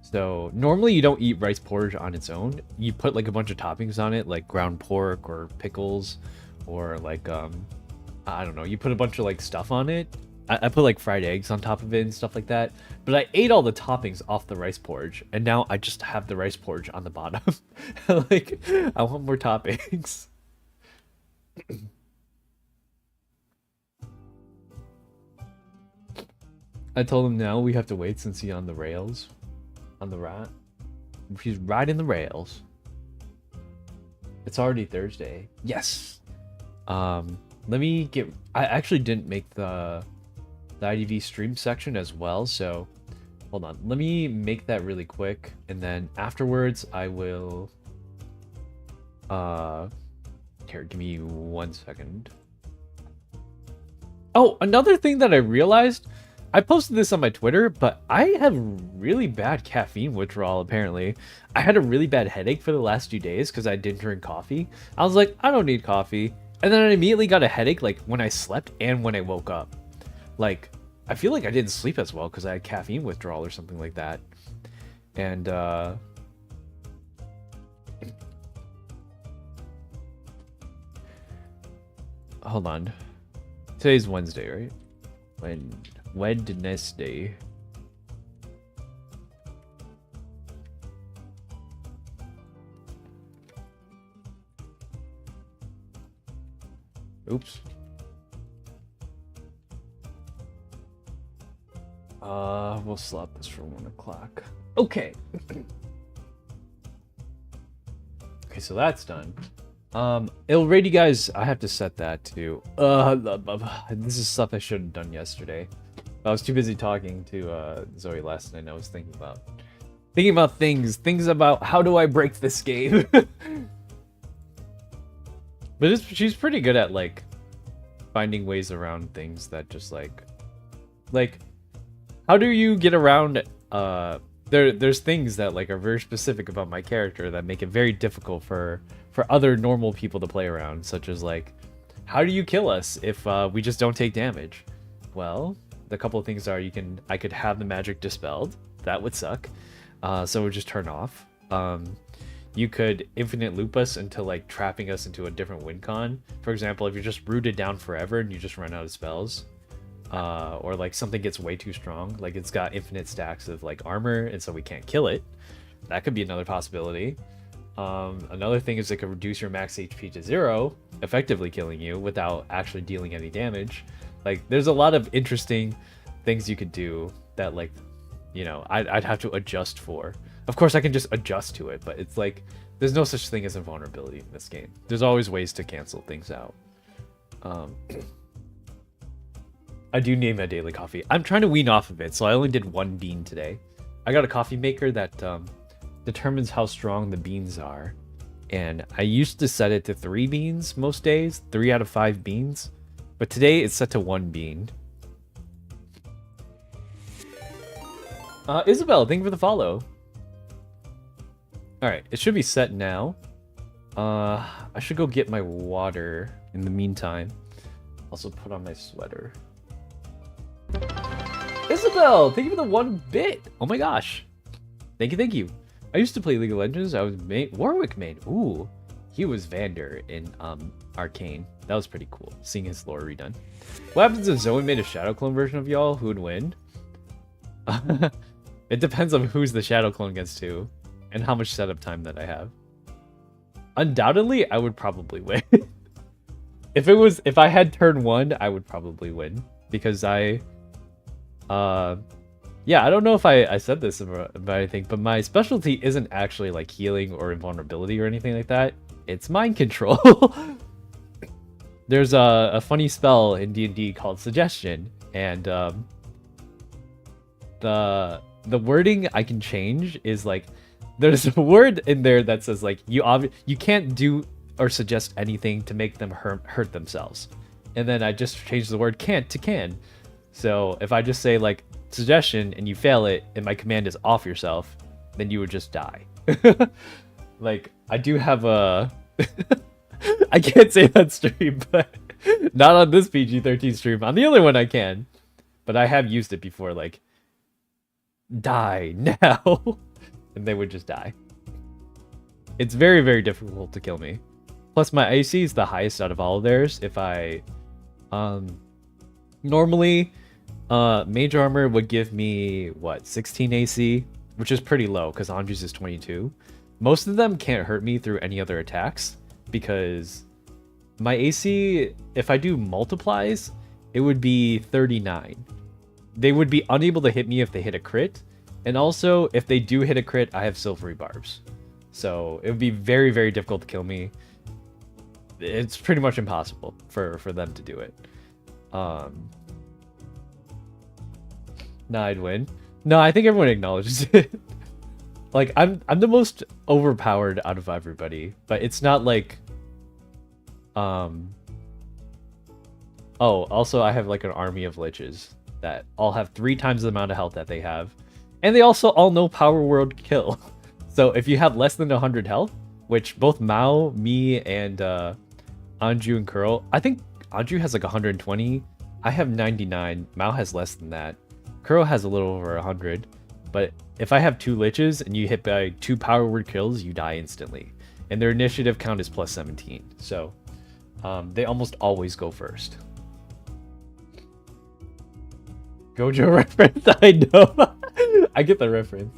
so normally you don't eat rice porridge on its own. You put like a bunch of toppings on it, like ground pork or pickles, or like I don't know. You put a bunch of like stuff on it. I put like fried eggs on top of it and stuff like that. But I ate all the toppings off the rice porridge, and now I just have the rice porridge on the bottom. Like, I want more toppings. I told him now we have to wait since he's on the rails. On the rat. He's riding the rails. It's already Thursday. Yes. Let me get... I actually didn't make the IDV stream section as well, so... Hold on. Let me make that really quick, and then afterwards I will... Here, give me 1 second. Oh, another thing that I realized... I posted this on my Twitter, but I have really bad caffeine withdrawal, apparently. I had a really bad headache for the last 2 days because I didn't drink coffee. I was like, I don't need coffee. And then I immediately got a headache, like, when I slept and when I woke up. Like, I feel like I didn't sleep as well because I had caffeine withdrawal or something like that. And, hold on. Today's Wednesday, right? Wednesday. Oops. We'll slot this for 1 o'clock. Okay. Okay, so that's done. It'll rate you guys. I have to set that to this is stuff I should have done yesterday. I was too busy talking to Zoe last night. I was thinking about things about how do I break this game. But she's pretty good at like finding ways around things that just like how do you get around there's things that like are very specific about my character that make it very difficult for other normal people to play around, such as like, how do you kill us if we just don't take damage? Well, the couple of things are I could have the magic dispelled. That would suck. So it would just turn off. You could infinite loop us into like trapping us into a different win con. For example, if you're just rooted down forever and you just run out of spells. Or like something gets way too strong, like it's got infinite stacks of like armor and so we can't kill it. That could be another possibility. Another thing is it could reduce your max HP to 0, effectively killing you without actually dealing any damage. Like there's a lot of interesting things you could do that like, you know, I'd have to adjust for. Of course I can just adjust to it, but it's like there's no such thing as invulnerability in this game. There's always ways to cancel things out. I do need my daily coffee. I'm trying to wean off of it, so I only did 1 bean today. I got a coffee maker that determines how strong the beans are. And I used to set it to 3 beans most days, 3 out of 5 beans. But today it's set to 1 bean. Isabel, thank you for the follow. Alright, it should be set now. I should go get my water in the meantime. Also put on my sweater. Isabel, thank you for the 1 bit. Oh my gosh. Thank you, thank you. I used to play League of Legends. I was Warwick main. Ooh, he was Vander in Arcane. That was pretty cool, seeing his lore redone. What happens if Zoe made a Shadow Clone version of y'all? Who would win? It depends on who's the shadow clone gets to, and how much setup time that I have. Undoubtedly, I would probably win. If I had turn 1, I would probably win. Because yeah, I don't know if I said this about anything, but my specialty isn't actually like healing or invulnerability or anything like that. It's mind control. There's a funny spell in D&D called Suggestion, and the wording I can change is like, there's a word in there that says like you can't do or suggest anything to make them hurt themselves, and then I just change the word can't to can. So if I just say like suggestion and you fail it and my command is off yourself, then you would just die. Like I do have a I can't say that stream, but not on this PG-13 stream. On the other one I can, but I have used it before, like die now. And they would just die. It's very, very difficult to kill me. Plus my AC is the highest out of all of theirs. If I normally mage armor would give me what, 16 AC, which is pretty low because Anju's is 22. Most of them can't hurt me through any other attacks because my AC, if I do multiplies, it would be 39. They would be unable to hit me if they hit a crit. And also, if they do hit a crit, I have silvery barbs. So it would be very, very difficult to kill me. It's pretty much impossible for them to do it. No, I'd win. No, I think everyone acknowledges it. Like, I'm the most overpowered out of everybody. But it's not like... Oh, also I have like an army of liches that all have 3 times the amount of health that they have. And they also all know Power Word Kill. So if you have less than 100 health, which both Mao, me, and Anju and Kuro, I think Anju has like 120. I have 99. Mao has less than that. Kuro has a little over 100. But if I have 2 liches and you hit by 2 Power Word Kills, you die instantly. And their initiative count is plus 17. So they almost always go first. Gojo reference, I know. I get the reference.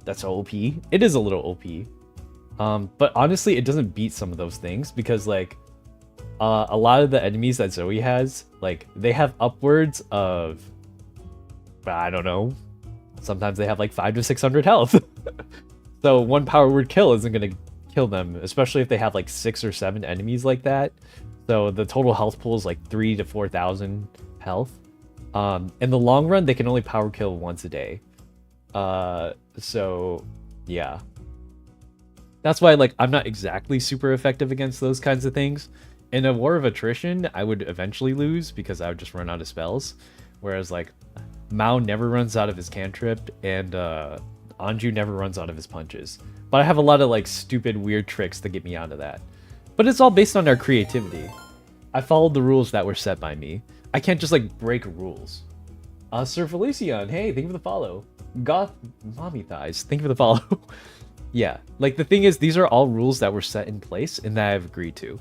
That's OP. It is a little OP. But honestly, it doesn't beat some of those things because like a lot of the enemies that Zoe has, like they have upwards of, I don't know, sometimes they have like 500 to 600 health. So one Power Word Kill isn't gonna kill them, especially if they have like 6 or 7 enemies like that. So the total health pool is like 3,000 to 4,000 health. In the long run, they can only power kill once a day. So yeah, that's why like I'm not exactly super effective against those kinds of things. In a war of attrition, I would eventually lose because I would just run out of spells. Whereas like Mao never runs out of his cantrip, and Anju never runs out of his punches. But I have a lot of like stupid weird tricks to get me out of that. But it's all based on our creativity. I followed the rules that were set by me. I can't just like break rules. Sir Felicion, hey, thank you for the follow. Goth Mommy Thighs, thank you for the follow. Yeah, like the thing is, these are all rules that were set in place and that I've agreed to.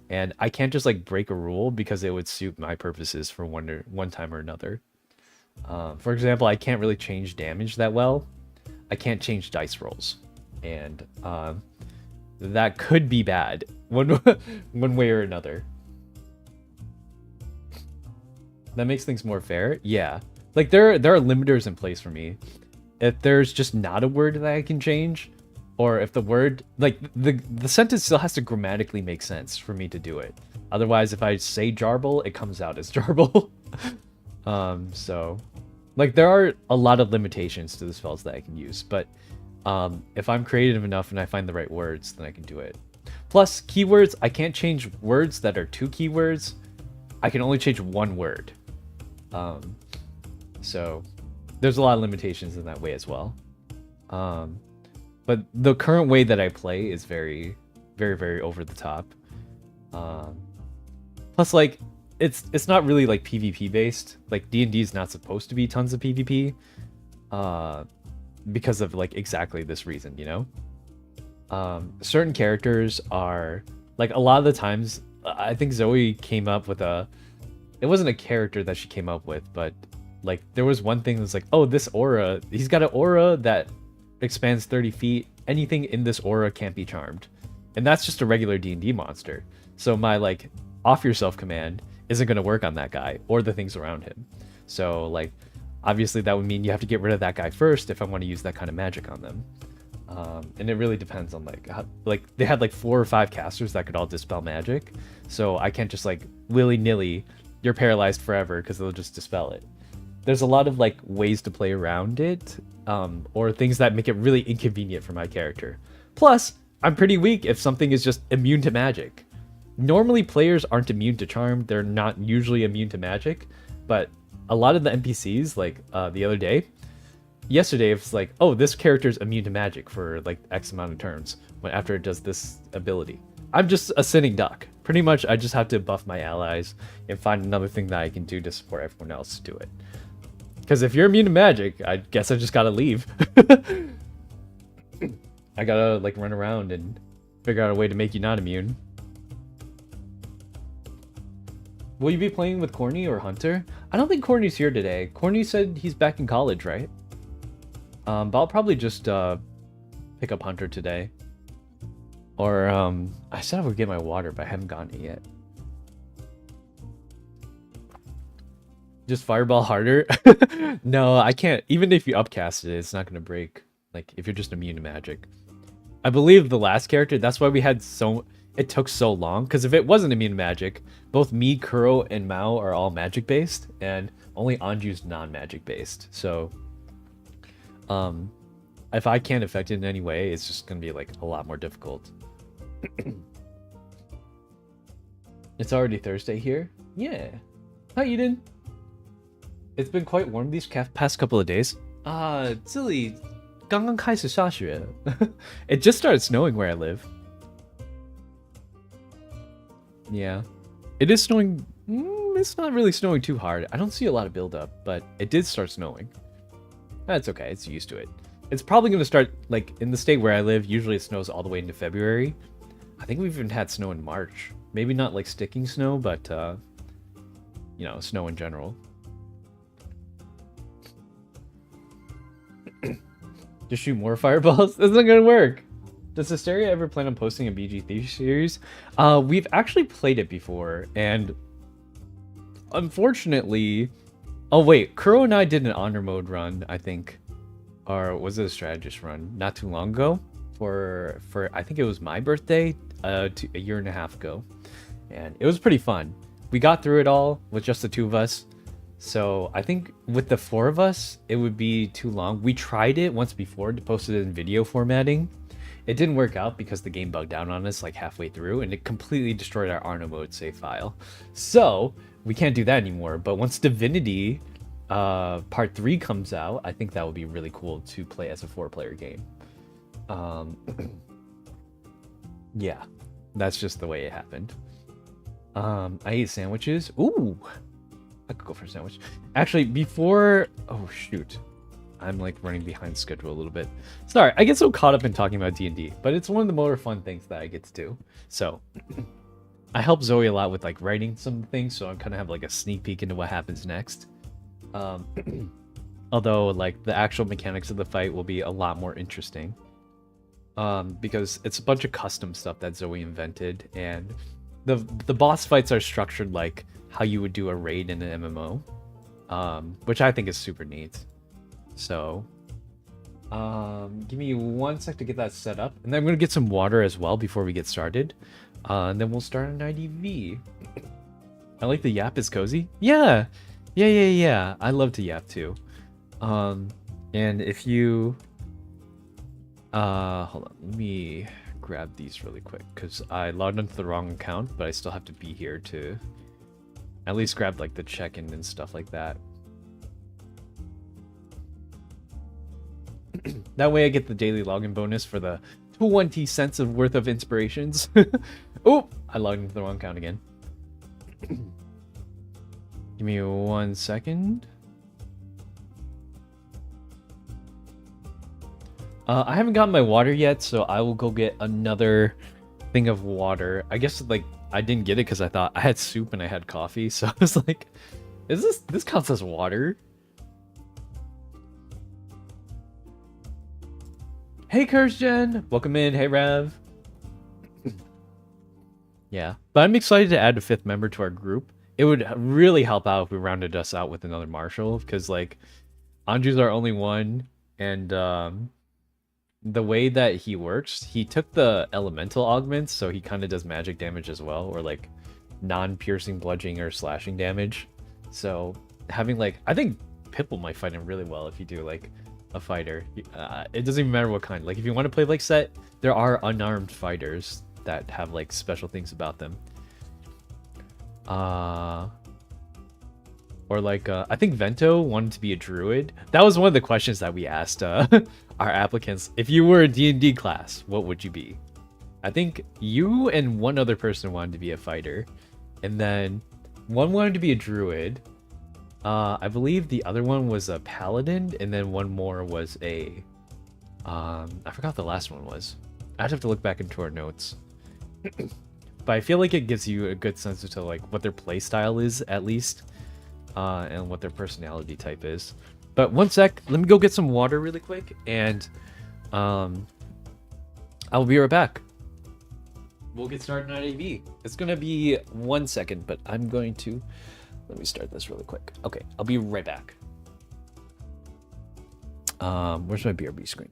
And I can't just like break a rule because it would suit my purposes for one time or another. For example, I can't really change damage that well. I can't change dice rolls. And that could be bad one way or another. That makes things more fair. Yeah, like there are limiters in place for me. If there's just not a word that I can change, or if the word, like the sentence still has to grammatically make sense for me to do it. Otherwise, if I say jarble, it comes out as jarble. So like there are a lot of limitations to the spells that I can use, but if I'm creative enough and I find the right words, then I can do it. Plus, keywords, I can't change words that are 2 keywords. I can only change 1 word. So there's a lot of limitations in that way as well. But the current way that I play is very, very, very over the top. Plus, like, it's not really like PvP based. Like D&D is not supposed to be tons of PvP. Because of like exactly this reason, you know? Certain characters are like, a lot of the times I think Zoe came up with a it wasn't a character that she came up with, but like there was one thing that's like, oh, this aura, he's got an aura that expands 30 feet. Anything in this aura can't be charmed, and that's just a regular D&D monster. So my like off yourself command isn't going to work on that guy or the things around him. So like obviously that would mean you have to get rid of that guy first if I want to use that kind of magic on them. And it really depends on like how, like they had like 4 or 5 casters that could all dispel magic, so I can't just like willy-nilly you're paralyzed forever because they'll just dispel it. There's a lot of like ways to play around it, or things that make it really inconvenient for my character. Plus I'm pretty weak if something is just immune to magic. Normally players aren't immune to charm, they're not usually immune to magic, but a lot of the NPCs, like the other day, yesterday, it's like, oh, this character's immune to magic for like X amount of turns when after it does this ability. I'm just a sitting duck. Pretty much, I just have to buff my allies and find another thing that I can do to support everyone else to do it. Because if you're immune to magic, I guess I just gotta leave. I gotta like run around and figure out a way to make you not immune. Will you be playing with Corny or Hunter? I don't think Corny's here today. Corny said he's back in college, right? But I'll probably just pick up Hunter today. Or I said I would get my water, but I haven't gotten it yet. Just fireball harder? No, I can't. Even if you upcast it, it's not going to break. Like, if you're just immune to magic. I believe the last character, that's why we had so... It took so long, because if it wasn't immune to magic, both me, Kuro, and Mao are all magic-based, and only Anju's non-magic based. So, if I can't affect it in any way, it's just going to be, like, a lot more difficult. It's already Thursday here? Yeah. Hi, Eden. It's been quite warm these past couple of days. 这里刚刚开始下雪. It just started snowing where I live. Yeah. It is snowing. It's not really snowing too hard. I don't see a lot of buildup, but it did start snowing. That's okay. It's used to it. It's probably going to start, like, in the state where I live, usually it snows all the way into February. I think we've even had snow in March. Maybe not, like, sticking snow, but, you know, snow in general. Just shoot more fireballs? That's not going to work. Does Hysteria ever plan on posting a BG3 series? We've actually played it before, and unfortunately... Oh, wait. Kuro and I did an honor mode run, I think. Or was it a strategist run? Not too long ago. For I think it was my birthday, a year and a half ago. And it was pretty fun. We got through it all with just the 2 of us. So I think with the 4 of us, it would be too long. We tried it once before to post it in video formatting. It didn't work out because the game bugged out on us like halfway through, and it completely destroyed our Arno mode save file. So we can't do that anymore. But once Divinity Part 3 comes out, I think that would be really cool to play as a 4-player game. Yeah, that's just the way it happened. I ate sandwiches. Ooh, I could go for a sandwich. Actually, before... Oh, shoot. I'm like running behind schedule a little bit. Sorry, I get so caught up in talking about D&D, but it's one of the more fun things that I get to do. So, I help Zoe a lot with like writing some things, so I kind of have like a sneak peek into what happens next. Although like the actual mechanics of the fight will be a lot more interesting. Because it's a bunch of custom stuff that Zoe invented, and the boss fights are structured like how you would do a raid in an MMO, which I think is super neat. So, give me 1 sec to get that set up, and then I'm gonna get some water as well before we get started, and then we'll start an IDV. I like the yap is cozy. Yeah. I love to yap too. And if you, hold on, let me grab these really quick because I logged into the wrong account, but I still have to be here to at least grab like the check-in and stuff like that. That way I get the daily login bonus for the 20 cents of worth of inspirations. Oh, I logged into the wrong account again. Give me 1 second. I haven't gotten my water yet, so I will go get another thing of water. I guess like I didn't get it because I thought I had soup and I had coffee, so I was like, "Is this counts as water?" Hey, Kirsten, welcome in. Hey, Rev. Yeah, but I'm excited to add a fifth member to our group. It would really help out if we rounded us out with another marshal, because like Anju's our only one, and the way that he works, he took the elemental augments, so he kind of does magic damage as well, or like non-piercing bludgeoning or slashing damage. So having like, I think Pipple might fight him really well if you do like a fighter. It doesn't even matter what kind. Like if you want to play like set, there are unarmed fighters that have like special things about them. Or like, I think Vento wanted to be a druid. That was one of the questions that we asked our applicants. If you were a D&D class, what would you be? I think you and one other person wanted to be a fighter. And then one wanted to be a druid. I believe the other one was a paladin. And then one more was a... I forgot the last one was. I'd have to look back into our notes. But I feel like it gives you a good sense of like what their play style is, at least. And what their personality type is. But one sec, let me go get some water really quick, and I'll be right back. We'll get started on AV. It's gonna be 1 second, but I'm going to let me start this really quick. Okay, I'll be right back. Where's my BRB screen?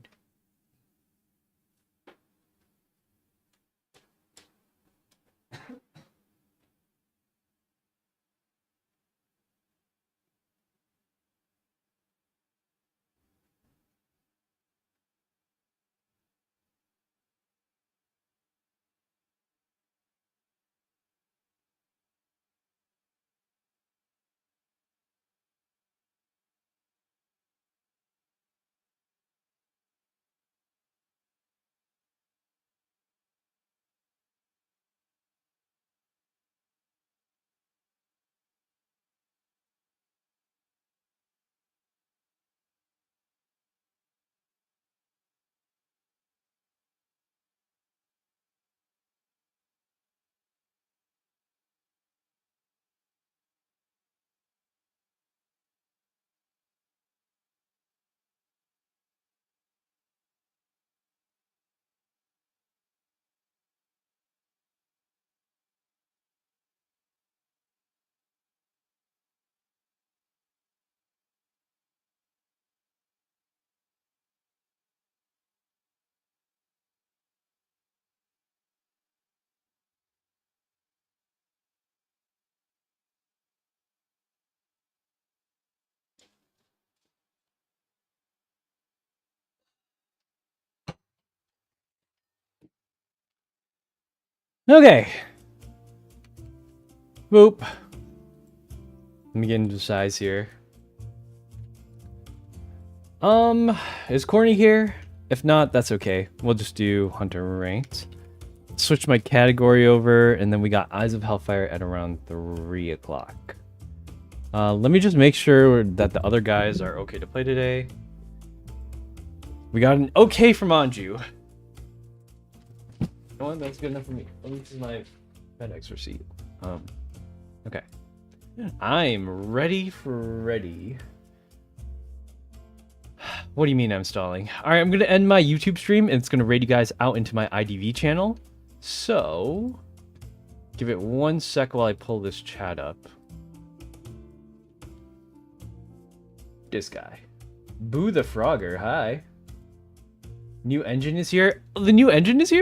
Okay. Boop. Let me get into size here. Is Corny here? If not, that's okay. We'll just do Hunter ranked. Switch my category over, and then we got Eyes of Hellfire at around 3 o'clock. Let me just make sure that the other guys are okay to play today. We got an okay from Anju. You know what? That's good enough for me. This is my FedEx receipt. Okay. I'm ready for ready. What do you mean I'm stalling? All right, I'm going to end my YouTube stream, and it's going to raid you guys out into my IDV channel. So, give it 1 sec while I pull this chat up. This guy. Boo the Frogger, hi. New engine is here. Oh, the new engine is here?